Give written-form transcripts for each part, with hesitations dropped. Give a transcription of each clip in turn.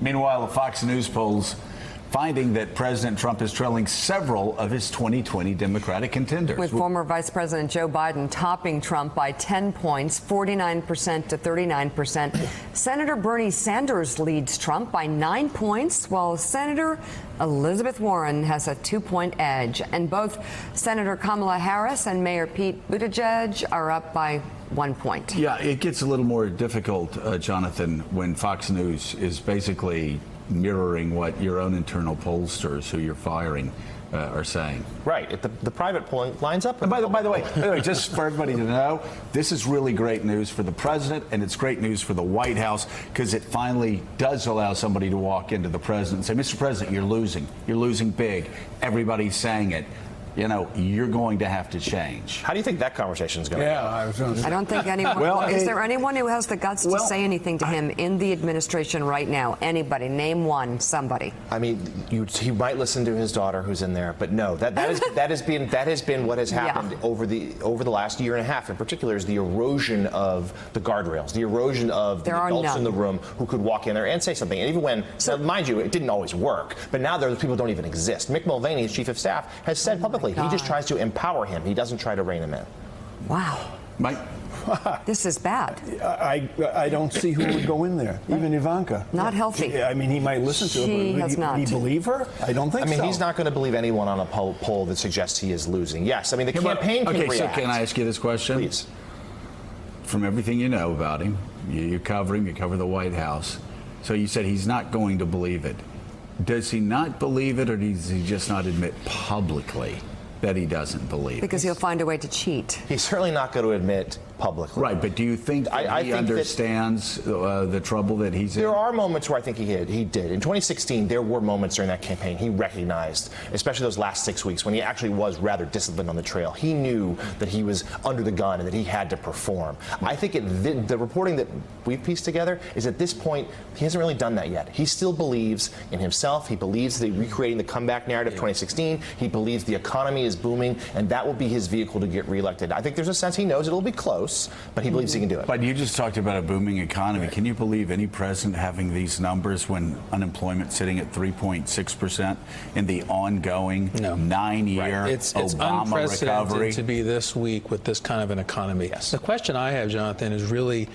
Meanwhile, the Fox News polls finding that President Trump is trailing several of his 2020 Democratic contenders. With former Vice President Joe Biden topping Trump by 10 points, 49% to 39%. Senator Bernie Sanders leads Trump by 9 points, while Senator Elizabeth Warren has a 2-point edge. And both Senator Kamala Harris and Mayor Pete Buttigieg are up by 1 point. Yeah, it gets a little more difficult, Jonathan, when Fox News is basically mirroring what your own internal pollsters who you're firing are saying. Right. The private polling lines up. And by the way, just for everybody to know, this is really great news for the president, and it's great news for the White House, because it finally does allow somebody to walk into the president and say, Mr. President, you're losing. You're losing big. Everybody's saying it. You know, you're going to have to change. How do you think that conversation is going to go? I was going to say. I don't think anyone. Is there anyone who has the guts to say anything to him in the administration right now? Anybody? Name one. Somebody. I mean, he might listen to his daughter, who's in there, but no. That has been what has happened over the last year and a half. In particular, is the erosion of the guardrails, the erosion of the adults in the room who could walk in there and say something. And even when, mind you, it didn't always work, but now those people don't even exist. Mick Mulvaney, his chief of staff, has said publicly. He just tries to empower him. He doesn't try to rein him in. Wow. Mike? This is bad. I don't see who would go in there. Even Ivanka. Not healthy. I mean, he might listen to it, but would he believe her? I don't think so. I mean, he's not going to believe anyone on a poll that suggests he is losing. Yes, I mean, the campaign can react. So can I ask you this question? Please. From everything you know about him, you cover him, you cover the White House. So you said he's not going to believe it. Does he not believe it, or does he just not admit publicly that he doesn't believe it? Because he'll find a way to cheat. He's certainly not going to admit publicly. Right, but do you think that he understands the trouble that he's in? There are moments where I think he did. In 2016, there were moments during that campaign he recognized, especially those last 6 weeks, when he actually was rather disciplined on the trail. He knew that he was under the gun and that he had to perform. I think the reporting that we've pieced together is at this point, he hasn't really done that yet. He still believes in himself. He believes that recreating the comeback narrative of 2016. He believes the economy is booming, and that will be his vehicle to get reelected. I think there's a sense he knows it'll be close, but he believes he can do it. But you just talked about a booming economy. Right. Can you believe any president having these numbers when unemployment sitting at 3.6% in the ongoing 9-year It's Obama unprecedented recovery? To be this weak with this kind of an economy. Yes. The question I have, Jonathan, is really,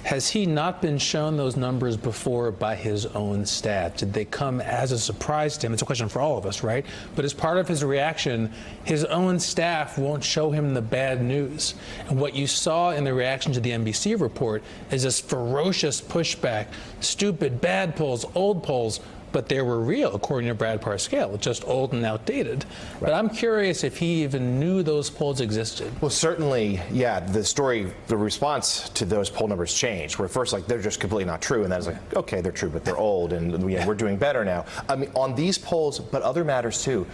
has he not been shown those numbers before by his own staff? Did they come as a surprise to him? It's a question for all of us, right? But as part of his reaction, his own staff won't show him the bad news. And what you saw in the reaction to the NBC report is this ferocious pushback, stupid, bad polls, old polls. But they were real, according to Brad Parscale, just old and outdated. Right. But I'm curious if he even knew those polls existed. Well, certainly, yeah, the response to those poll numbers changed. Where at first, like, they're just completely not true. And then it's like, okay, they're true, but they're old, and we're doing better now. I mean, on these polls, but other matters too,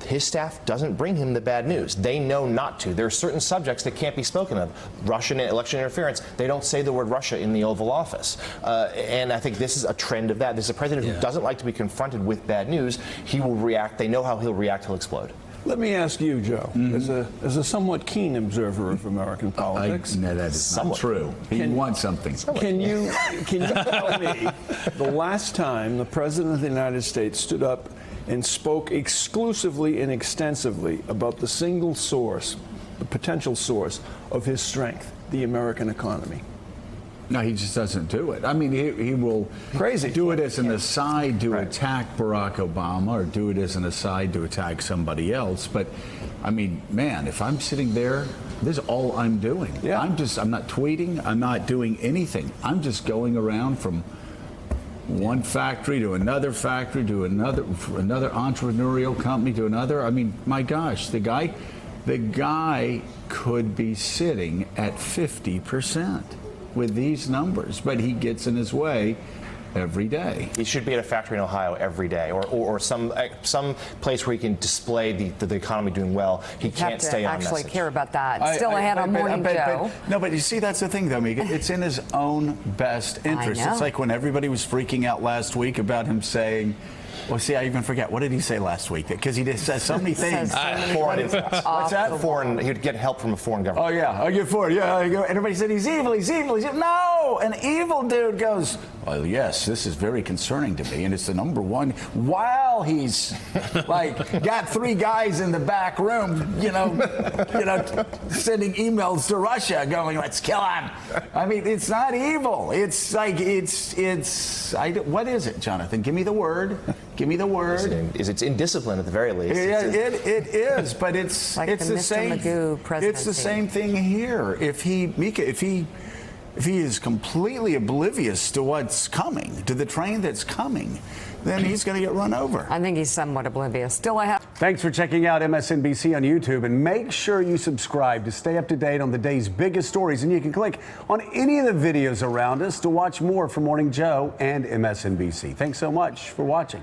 his staff doesn't bring him the bad news. They know not to. There are certain subjects that can't be spoken of. Russian election interference, they don't say the word Russia in the Oval Office. And I think this is a trend of that. This is a president who doesn't like to be confronted with bad news. He will react. They know how he'll react. He'll explode. Let me ask you, Joe, as a somewhat keen observer of American politics. No, that is not true. He wants something. Can you tell me the last time the President of the United States stood up and spoke exclusively and extensively about the single source, the potential source of his strength, the American economy? No, he just doesn't do it. I mean, he will do it as an aside to attack Barack Obama, or do it as an aside to attack somebody else. But, I mean, man, if I'm sitting there, this is all I'm doing. Yeah. I'm not tweeting. I'm not doing anything. I'm just going around from one factory to another entrepreneurial company to another. I mean, my gosh, the guy could be sitting at 50% with these numbers, but he gets in his way every day. He should be at a factory in Ohio every day, or some place where he can display the economy doing well. He can't stay on message. Actually care about that. Still ahead on Morning Joe. No, but you see, that's the thing, though, Mika. It's in his own best interest. It's like when everybody was freaking out last week about him saying, well, see, I even forget. What did he say last week? Because he just says so many things. Foreign. What's that? Foreign. He'd get help from a foreign government. Oh, yeah. I get foreign. Yeah. Everybody said he's evil. He's evil. No! no, an evil dude goes, well, yes, this is very concerning to me, and it's the number one, while he's like got 3 guys in the back room, sending emails to Russia going, let's kill him. I mean, it's not evil. It's like, what is it, Jonathan? Give me the word. Give me the word. It's indiscipline at the very least. Yeah, it is, but it's Like it's the the Mr. same. Magoo presidency. It's the same thing here. If he is completely oblivious to what's coming, to the train that's coming, then he's going to get run over. I think he's somewhat oblivious. Still, I have. Thanks for checking out MSNBC on YouTube, and make sure you subscribe to stay up to date on the day's biggest stories. And you can click on any of the videos around us to watch more from Morning Joe and MSNBC. Thanks so much for watching.